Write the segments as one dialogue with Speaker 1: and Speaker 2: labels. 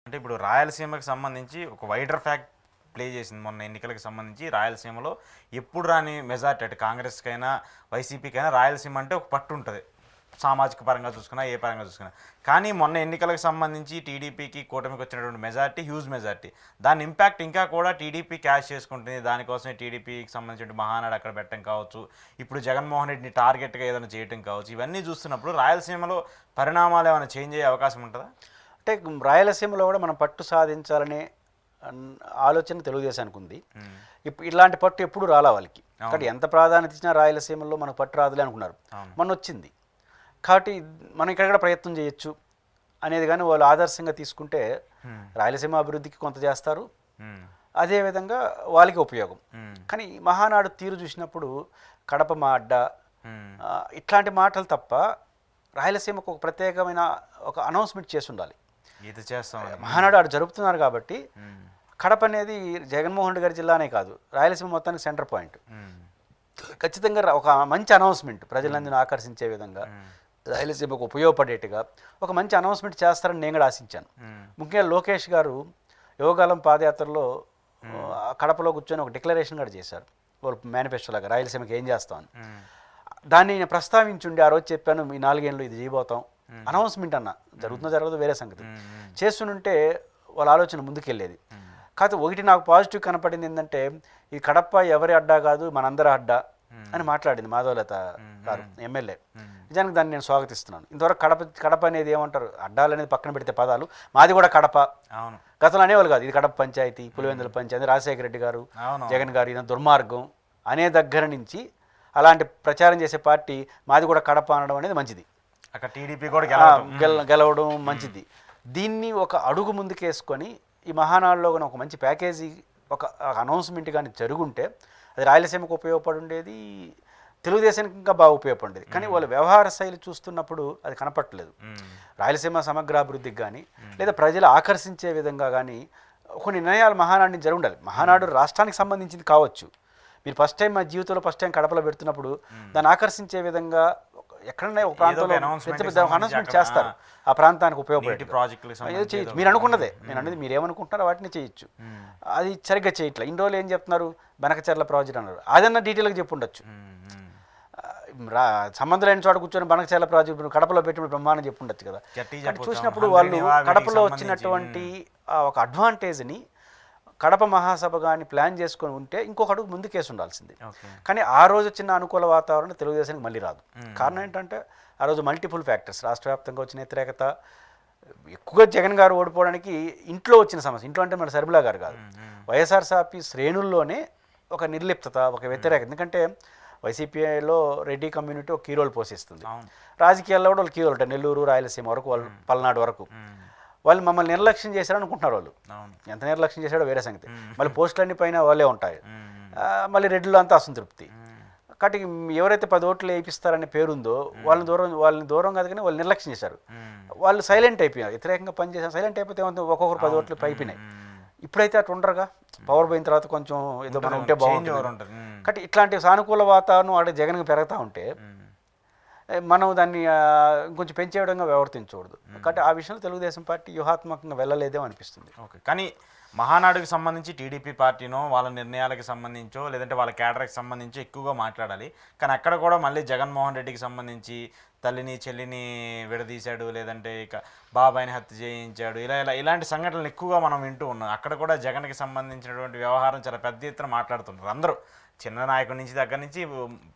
Speaker 1: అంటే ఇప్పుడు రాయలసీమకి సంబంధించి ఒక వైడర్ ఫ్యాక్ట్ ప్లే చేసింది మొన్న ఎన్నికలకు సంబంధించి. రాయలసీమలో ఎప్పుడు రాని మెజార్టీ అటు కాంగ్రెస్కైనా వైసీపీకైనా రాయలసీమ అంటే ఒక పట్టు ఉంటుంది, సామాజిక పరంగా చూసుకున్నా ఏ పరంగా చూసుకున్నా. కానీ మొన్న ఎన్నికలకు సంబంధించి టీడీపీకి కూటమికి వచ్చినటువంటి మెజార్టీ హ్యూజ్ మెజార్టీ. దాని ఇంపాక్ట్ ఇంకా కూడా టీడీపీ క్యాష్ చేసుకుంటుంది. దానికోసమే టీడీపీకి సంబంధించిన మహానాడు అక్కడ పెట్టడం కావచ్చు, ఇప్పుడు జగన్మోహన్ రెడ్డిని టార్గెట్గా ఏదైనా చేయడం కావచ్చు. ఇవన్నీ చూస్తున్నప్పుడు రాయలసీమలో పరిణామాలు ఏమైనా చేంజ్ అయ్యే అవకాశం ఉంటుందా?
Speaker 2: అంటే రాయలసీమలో కూడా మనం పట్టు సాధించాలనే ఆలోచన తెలుగుదేశానికి ఉంది. ఇప్పుడు ఇలాంటి పట్టు ఎప్పుడు రాలా వాళ్ళకి. కాబట్టి ఎంత ప్రాధాన్యత ఇచ్చినా రాయలసీమలో మనకు పట్టు రాదులే అనుకున్నారు, మొన్న వచ్చింది. కాబట్టి మనం ఇక్కడ కూడా ప్రయత్నం చేయొచ్చు అనేది కానీ వాళ్ళు ఆదర్శంగా తీసుకుంటే రాయలసీమ అభివృద్ధికి కొంత చేస్తారు, అదేవిధంగా వాళ్ళకి ఉపయోగం. కానీ మహానాడు తీరు చూసినప్పుడు కడప మా అడ్డ ఇట్లాంటి మాటలు తప్ప రాయలసీమకు ఒక ప్రత్యేకమైన ఒక అనౌన్స్మెంట్ చేసి ఉండాలి.
Speaker 1: ఇది చేస్తాం
Speaker 2: మహానాడు ఆడు జరుపుతున్నారు కాబట్టి కడప అనేది జగన్మోహన్ రెడ్డి గారి జిల్లానే కాదు, రాయలసీమ మొత్తానికి సెంటర్ పాయింట్. ఖచ్చితంగా ఒక మంచి అనౌన్స్మెంట్ ప్రజలందరినీ ఆకర్షించే విధంగా, రాయలసీమకు ఉపయోగపడేట్టుగా ఒక మంచి అనౌన్స్మెంట్ చేస్తారని నేను కూడా ఆశించాను. ముఖ్యంగా లోకేష్ గారు యోగాలం పాదయాత్రలో కడపలో కూర్చొని ఒక డిక్లరేషన్ కూడా చేశారు, వాళ్ళు మేనిఫెస్టోలాగా రాయలసీమకి ఏం చేస్తామని. దాన్ని నేను ప్రస్తావించుండి ఆ రోజు చెప్పాను, ఈ 4 ఏళ్ళు ఇది చేయబోతాం అనౌన్స్మెంట్ అన్న. జరుగుతుందో జరగదో వేరే సంగతి. చేస్తుంటే వాళ్ళ ఆలోచన ముందుకెళ్ళేది. కాకపోతే ఒకటి నాకు పాజిటివ్ కనపడింది ఏంటంటే, ఈ కడప ఎవరి అడ్డా కాదు మనందరి అడ్డా అని మాట్లాడింది మాధవలత గారు ఎమ్మెల్యే. నిజానికి దాన్ని నేను స్వాగతిస్తున్నాను. ఇంతవరకు కడప అనేది ఏమంటారు, అడ్డాలు అనేది పక్కన పెడితే పదాలు, మాది కూడా కడప. గతంలో అనేవాళ్ళు కాదు, ఇది కడప పంచాయతీ, పులివెందుల పంచాయతీ, రాజశేఖర రెడ్డి గారు జగన్ గారు ఇది దుర్మార్గం అనే దగ్గర నుంచి అలాంటి ప్రచారం చేసే పార్టీ మాది కూడా కడప అనడం అనేది మంచిది.
Speaker 1: అక్కడ టీడీపీ కూడా
Speaker 2: గెలవడం మంచిది. దీన్ని ఒక అడుగు ముందుకేసుకొని ఈ మహానాడులో ఒక మంచి ప్యాకేజీ, ఒక అనౌన్స్మెంట్ కానీ జరుగుంటే అది రాయలసీమకు ఉపయోగపడి ఉండేది, తెలుగుదేశానికి ఇంకా బాగా ఉపయోగపడేది. కానీ వాళ్ళ వ్యవహార శైలి చూస్తున్నప్పుడు అది కనపట్టలేదు. రాయలసీమ సమగ్రాభివృద్ధికి కానీ లేదా ప్రజలు ఆకర్షించే విధంగా కానీ కొన్ని నిర్ణయాలు మహానాడు నుంచి జరుగుండాలి. మహానాడు రాష్ట్రానికి సంబంధించింది కావచ్చు, మీరు ఫస్ట్ టైం మా జీవితంలో ఫస్ట్ టైం కడపలో పెడుతున్నప్పుడు దాన్ని ఆకర్షించే విధంగా ఎక్కడన్నా ఒక ప్రాంతంలో అనౌన్స్మెంట్ చేస్తారు, ఆ ప్రాంతానికి ఉపయోగపడే ప్రాజెక్టులు చేయొచ్చు. మీరు అనుకున్నదే, నేను అనేది మీరు ఏమనుకుంటున్నారో వాటిని చేయొచ్చు. అది సరిగ్గా చేయట్లే. ఇన్ని రోజులు ఏం చెప్తున్నారు, బనకచర్ల ప్రాజెక్ట్ అన్నారు, అదన్నా డీటెయిల్గా చెప్పి ఉండొచ్చు. సంబంధం లేని చోట కూర్చొని బనకచర్ల ప్రాజెక్టు కడపలో పెట్టినప్పుడు బ్రహ్మాండం చెప్పి ఉండొచ్చు కదా. చూసినప్పుడు వాళ్ళు కడపలో వచ్చినటువంటి ఒక అడ్వాంటేజ్ని కడప మహాసభ కానీ ప్లాన్ చేసుకొని ఉంటే ఇంకొక అడుగు ముందుకేసి ఉండాల్సింది. కానీ ఆ రోజు చిన్న అనుకూల వాతావరణం తెలుగుదేశానికి మళ్ళీ రాదు. కారణం ఏంటంటే ఆ రోజు మల్టిపుల్ ఫ్యాక్టర్స్, రాష్ట్ర వ్యాప్తంగా వచ్చిన వ్యతిరేకత, ఎక్కువగా జగన్ గారు ఓడిపోవడానికి ఇంట్లో వచ్చిన సమస్య. ఇంట్లో అంటే మన సరిబులా గారు కాదు, వైఎస్ఆర్సీపీ శ్రేణుల్లోనే ఒక నిర్లిప్తత, ఒక వ్యతిరేకత. ఎందుకంటే వైసీపీలో రెడ్డి కమ్యూనిటీ ఒక కీ రోల్ పోషిస్తుంది, రాజకీయాల్లో కూడా వాళ్ళు కీ రోల్ ఉంటాయి. నెల్లూరు రాయలసీమ వరకు, వాళ్ళు పల్నాడు వరకు వాళ్ళు మమ్మల్ని నిర్లక్ష్యం చేశారని అనుకుంటున్నారు. వాళ్ళు ఎంత నిర్లక్ష్యం చేశాడో వేరే సంగతి. మళ్ళీ పోస్టులన్నీ పైన వాళ్ళే ఉంటాయి, మళ్ళీ రెడ్డిలో అంతా అసంతృప్తి. కాబట్టి ఎవరైతే 10 ఓట్లు వేయిస్తారనే పేరుందో వాళ్ళని దూరం కాదు, కానీ వాళ్ళు నిర్లక్ష్యం చేశారు. వాళ్ళు సైలెంట్ అయిపోయారు, వ్యతిరేకంగా పనిచేసారు. సైలెంట్ అయిపోతే ఒక్కొక్కరు 10 ఓట్లు అయిపోయినాయి. ఇప్పుడైతే అటు ఉండరుగా, పవర్ పోయిన తర్వాత కొంచెం ఏదో మనం ఉంటే బాగుంటుంది. కాబట్టి ఇట్లాంటి సానుకూల వాతావరణం అక్కడ జగన్కి పెరుగుతూ ఉంటే మనం దాన్ని కొంచెం పెంచే విధంగా ప్రవర్తించకూడదు. కాబట్టి ఆ విషయంలో తెలుగుదేశం పార్టీ వ్యూహాత్మకంగా వెళ్ళలేదేమో అనిపిస్తుంది.
Speaker 1: ఓకే, కానీ మహానాడుకి సంబంధించి టీడీపీ పార్టీనో వాళ్ళ నిర్ణయాలకు సంబంధించో లేదంటే వాళ్ళ క్యాడర్కి సంబంధించి ఎక్కువగా మాట్లాడాలి. కానీ అక్కడ కూడా మళ్ళీ జగన్మోహన్ రెడ్డికి సంబంధించి తల్లిని చెల్లిని విడదీశాడు, లేదంటే ఇక బాబాయిని హత్య చేయించాడు, ఇలాంటి సంఘటనలు ఎక్కువగా మనం వింటూ ఉన్నాం. అక్కడ కూడా జగన్కి సంబంధించినటువంటి వ్యవహారం చాలా పెద్ద ఎత్తున మాట్లాడుతున్నారు అందరూ. చిన్న నాయకుడి నుంచి దగ్గర నుంచి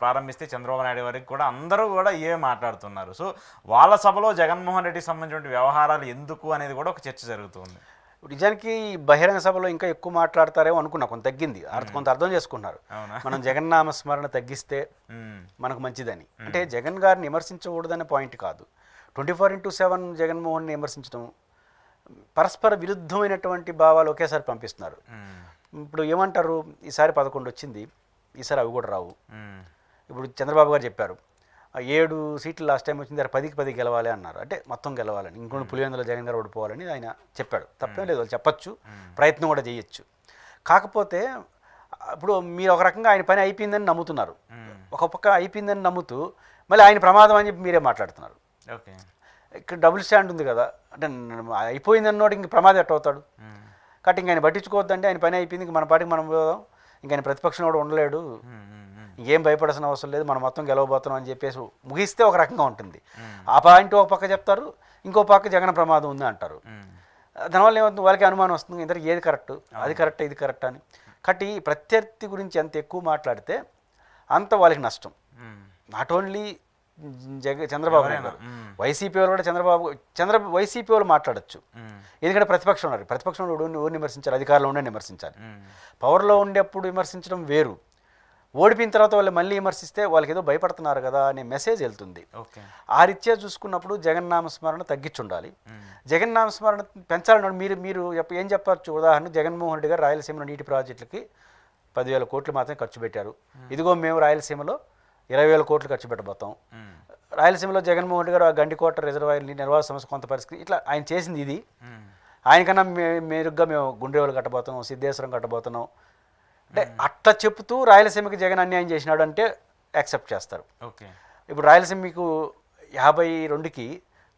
Speaker 1: ప్రారంభిస్తే చంద్రబాబు నాయుడు వరకు కూడా అందరూ కూడా ఇవే మాట్లాడుతున్నారు. సో వాళ్ళ సభలో జగన్మోహన్ రెడ్డికి సంబంధించిన వ్యవహారాలు ఎందుకు అనేది కూడా ఒక చర్చ జరుగుతుంది.
Speaker 2: నిజానికి బహిరంగ సభలో ఇంకా ఎక్కువ మాట్లాడతారేమో అనుకున్నా, కొంత తగ్గింది, కొంత అర్థం చేసుకున్నారు. మనం జగన్నామ స్మరణ తగ్గిస్తే మనకు మంచిదని. అంటే జగన్ గారిని విమర్శించకూడదనే పాయింట్ కాదు, 24/7 జగన్మోహన్ని విమర్శించడం, పరస్పర విరుద్ధమైనటువంటి భావాలు ఒకేసారి పంపిస్తున్నారు. ఇప్పుడు ఏమంటారు, ఈసారి 11 వచ్చింది, ఈసారి అవి కూడా రావు. ఇప్పుడు చంద్రబాబు గారు చెప్పారు 7 సీట్లు లాస్ట్ టైం వచ్చింది, 10కి 10 గెలవాలి అన్నారు. అంటే మొత్తం గెలవాలని, ఇంకొన్ని పులివెందుల జగన్ గారు ఓడిపోవాలని ఆయన చెప్పాడు. తప్పేం లేదు, వాళ్ళు చెప్పచ్చు, ప్రయత్నం కూడా చేయొచ్చు. కాకపోతే ఇప్పుడు మీరు ఒక రకంగా ఆయన పని అయిపోయిందని నమ్ముతున్నారు, ఒక పక్క అయిపోయిందని నమ్ముతూ మళ్ళీ ఆయన ప్రమాదం అని చెప్పి మీరే మాట్లాడుతున్నారు.
Speaker 1: ఓకే,
Speaker 2: ఇక్కడ డబుల్ స్టాండ్ ఉంది కదా, అంటే అయిపోయింది అన్నోడు ఇంక ప్రమాదం ఎట్ట అవుతాడు. కాబట్టి ఇంక ఆయన పట్టించుకోవద్దంటే ఆయన పని అయిపోయింది, ఇంక మన పాటికి మనం పోదాం, ఇంక ఆయన ప్రతిపక్షం కూడా ఉండలేడు, ఇంకేం భయపడాల్సిన అవసరం లేదు, మనం మొత్తం గెలవబోతున్నాం అని చెప్పేసి ముగిస్తే ఒక రకంగా ఉంటుంది. ఆ పాయింట్ ఒక పక్క చెప్తారు, ఇంకో పక్క జగన్ ప్రమాదం ఉంది అంటారు. దానివల్ల ఏమవుతుంది, వాళ్ళకి అనుమానం వస్తుంది, ఇంతకు ఏది కరెక్ట్, అది కరెక్ట్ ఇది కరెక్ట్ అని. కాబట్టి ప్రత్యర్థి గురించి ఎంత ఎక్కువ మాట్లాడితే అంత వాళ్ళకి నష్టం. నాట్ ఓన్లీ చంద్రబాబు నాయుడు గారు, వైసీపీ వాళ్ళు కూడా వైసీపీ వాళ్ళు మాట్లాడచ్చు, ఎందుకంటే ప్రతిపక్షం ఉన్నారు. ప్రతిపక్షంలో ఎవరు విమర్శించాలి, అధికారంలో ఉండే విమర్శించాలి. పవర్లో ఉండేప్పుడు విమర్శించడం వేరు, ఓడిపోయిన తర్వాత వాళ్ళు మళ్ళీ విమర్శిస్తే వాళ్ళకి ఏదో భయపడుతున్నారు కదా అనే మెసేజ్ వెళ్తుంది. ఆ రీత్యా చూసుకున్నప్పుడు జగన్నామస్మరణ తగ్గించుండాలి. జగన్నామస్మరణ పెంచాలన్నాడు. మీరు ఏం చెప్పచ్చు, ఉదాహరణ జగన్మోహన్ రెడ్డి గారు రాయలసీమలో నీటి ప్రాజెక్టులకి 10,000 కోట్లు మాత్రమే ఖర్చు పెట్టారు. ఇదిగో మేము రాయలసీమలో 20,000 కోట్లు ఖర్చు పెట్టబోతాం. రాయలసీమలో జగన్మోహన్ రెడ్డి గారు ఆ గండికోట రిజర్వాయర్ నిర్వహణ సమస్య కొంత పరిస్థితి ఇట్లా ఆయన చేసింది ఇది. ఆయనకన్నా మెరుగ్గా మేము గుండ్రేవాళ్ళు కట్టబోతున్నాం, సిద్ధేశ్వరం కట్టబోతున్నాం అంటే అట్లా చెప్తూ రాయలసీమకి జగన్ అన్యాయం చేసినాడు అంటే యాక్సెప్ట్ చేస్తారు. ఇప్పుడు రాయలసీమ మీకు 52కి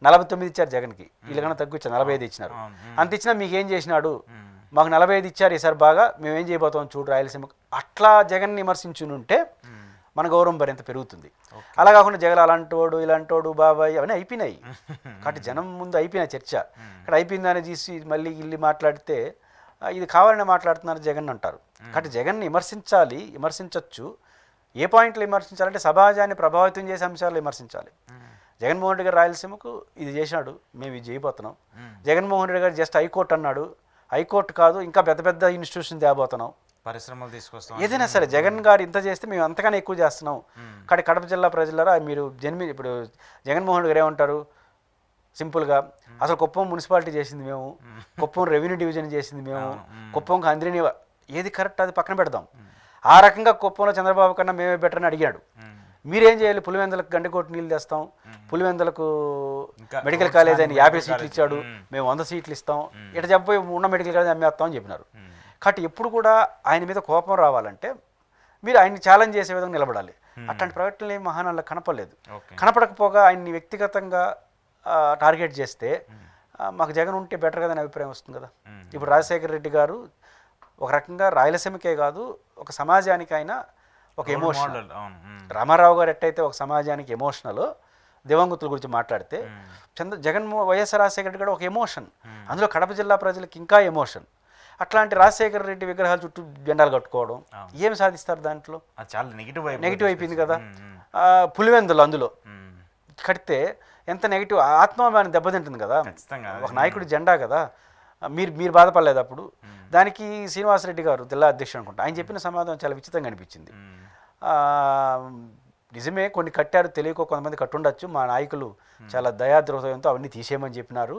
Speaker 2: 49 ఇచ్చారు జగన్కి, వీళ్ళకన్నా తక్కువ ఇచ్చారు, 45 ఇచ్చినారు. అంత ఇచ్చినా మీకు ఏం చేసినాడు, మాకు 45 ఇచ్చారు ఈసారి బాగా, మేము ఏం చేయబోతాం చూడు రాయలసీమకు, అట్లా జగన్ విమర్శించునుంటే మన గౌరవం మరింత పెరుగుతుంది. అలా కాకుండా జగన్ అలాంటోడు ఇలాంటోడు బాబాయ్ అవన్నీ అయిపోయినాయి. కాబట్టి జనం ముందు అయిపోయిన చర్చ, ఇక్కడ అయిపోయిందని తీసి మళ్ళీ ఇల్లు మాట్లాడితే ఇది కావాలని మాట్లాడుతున్నారు జగన్ అంటారు. కాబట్టి జగన్ని విమర్శించాలి, విమర్శించవచ్చు. ఏ పాయింట్లో విమర్శించాలంటే సమాజాన్ని ప్రభావితం చేసే అంశాలు విమర్శించాలి. జగన్మోహన్ రెడ్డి గారు రాయలసీమకు ఇది చేసినాడు, మేము ఇది చేయబోతున్నాం. జగన్మోహన్ రెడ్డి గారు జస్ట్ హైకోర్టు అన్నాడు, హైకోర్టు కాదు ఇంకా పెద్ద పెద్ద ఇన్స్టిట్యూషన్ తేబోతున్నాం,
Speaker 1: పరిశ్రమలు తీసుకొస్తాం,
Speaker 2: ఏదైనా సరే జగన్ గారు ఇంత చేస్తే మేము అంతగానే ఎక్కువ చేస్తున్నాం. కానీ కడప జిల్లా ప్రజలరా మీరు ఇప్పుడు జగన్మోహన్ రెడ్డి గారు ఏమంటారు సింపుల్గా, అసలు కుప్పం మున్సిపాలిటీ చేసింది మేము, కుప్పం రెవెన్యూ డివిజన్ చేసింది మేము, కుప్పంకి అందరినీ ఏది కరెక్ట్ అది పక్కన పెడదాం. ఆ రకంగా కుప్పంలో చంద్రబాబు కన్నా మేమే బెటర్ అని అడిగాడు. మీరేం చేయాలి, పులివెందులకు గండికోట నీళ్ళు తెస్తాం, పులివెందులకు మెడికల్ కాలేజ్ అని 50 సీట్లు ఇచ్చాడు, మేము 100 సీట్లు ఇస్తాం, ఇట్లా చెప్పి ఉన్న మెడికల్ కాలేజ్ అమ్మేస్తామని చెప్పినారు. కాబట్టి ఎప్పుడు కూడా ఆయన మీద కోపం రావాలంటే మీరు ఆయన్ని ఛాలెంజ్ చేసే విధంగా నిలబడాలి. అట్లాంటి ప్రకటనలు ఏమి మహానాల్లో కనపడలేదు. కనపడకపోగా ఆయన్ని వ్యక్తిగతంగా టార్గెట్ చేస్తే మాకు జగన్ ఉంటే బెటర్ కదా అని అభిప్రాయం వస్తుంది కదా. ఇప్పుడు రాజశేఖర రెడ్డి గారు ఒక రకంగా రాయలసీమకే కాదు ఒక సమాజానికి అయినా ఒక ఎమోషన్. రామారావు గారు ఎట్టయితే ఒక సమాజానికి ఎమోషనల్, దివంగతుల గురించి మాట్లాడితే వైఎస్ రాజశేఖర రెడ్డి గారు ఒక ఎమోషన్, అందులో కడప జిల్లా ప్రజలకు ఇంకా ఎమోషన్. అట్లాంటి రాజశేఖర రెడ్డి విగ్రహాలు చుట్టూ జెండాలు కట్టుకోవడం ఏం సాధిస్తారు, దాంట్లో చాలా నెగిటివ్ అయిపోయింది కదా. పులివెందులు అందులో కడితే ఎంత నెగిటివ్, ఆత్మాభిమానం దెబ్బతింటుంది కదా. ఒక నాయకుడి జెండా కదా, మీరు బాధపడలేదు అప్పుడు. దానికి శ్రీనివాసరెడ్డి గారు జిల్లా అధ్యక్షుడు అనుకుంటా, ఆయన చెప్పిన సమాధానం చాలా విచిత్రంగా అనిపించింది. నిజమే కొన్ని కట్టారు, తెలియకో కొంతమంది కట్టుండొచ్చు, మా నాయకులు చాలా దయాద్రోహంతో అవన్నీ తీసేయమని చెప్పినారు,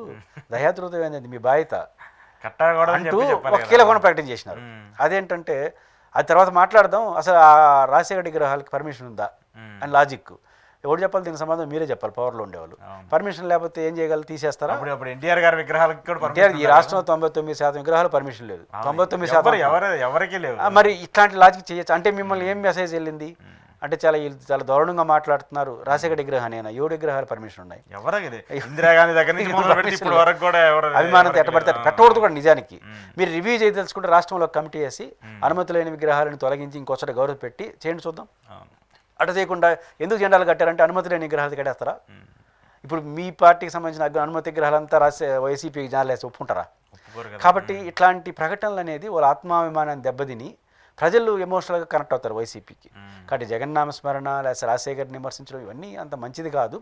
Speaker 2: దయాద్రోహం ఏంటంటే మీ బాధ్యత అంటూ ఒక కీలకమైన ప్రకటన చేసినారు. అదేంటంటే అది తర్వాత మాట్లాడదాం, అసలు ఆ రాజశేఖర విగ్రహాలకి పర్మిషన్ ఉందా అని లాజిక్ ఎవరు చెప్పాలి, దీనికి సమాధానం మీరే చెప్పాలి. పవర్లో ఉండేవాళ్ళు పర్మిషన్ లేకపోతే ఏం చేయగలరు, తీసేస్తారా?
Speaker 1: ఎన్టీఆర్ గారి విగ్రహాలకు
Speaker 2: ఈ రాష్ట్రంలో 99% విగ్రహాలు పర్మిషన్ లేదు, 99%
Speaker 1: ఎవరికి లేవు.
Speaker 2: మరి ఇట్లాంటి లాజిక్ చేయొచ్చు అంటే మిమ్మల్ని ఏం మెసేజ్ వెళ్ళింది అంటే చాలా దారుణంగా మాట్లాడుతున్నారు. రాజశేఖర విగ్రహాన్ని 7 విగ్రహాలు పర్మిషన్ ఉన్నాయి, అభిమానంతో ఎట్టబడితే పెట్టకూడదు కూడా. నిజానికి మీరు రివ్యూ చేసి తెలుసుకుంటే రాష్ట్రంలో కమిటీ వేసి అనుమతి లేని విగ్రహాలను తొలగించి ఇంకోచోట గౌరవ పెట్టి చేయండి చూద్దాం. అటు చేయకుండా ఎందుకు జెండాలు కట్టారంటే అనుమతి లేని విగ్రహాలు కట్టేస్తారా? ఇప్పుడు మీ పార్టీకి సంబంధించిన అనుమతి విగ్రహాలంతా వైసీపీకి జనాలు ఒప్పుకుంటారా? కాబట్టి ఇట్లాంటి ప్రకటనలు అనేది వాళ్ళ ఆత్మాభిమానాన్ని దెబ్బతిని ప్రజలు ఎమోషనల్గా కనెక్ట్ అవుతారు వైసీపీకి. కాబట్టి జగన్నామస్మరణ లేదా రాజశేఖర్ని విమర్శించడం ఇవన్నీ అంత మంచిది కాదు.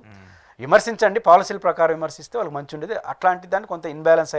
Speaker 2: విమర్శించండి, పాలసీల ప్రకారం విమర్శిస్తే వాళ్ళకి మంచి ఉండేది. అట్లాంటి దాన్ని కొంత ఇన్బ్యాలెన్స్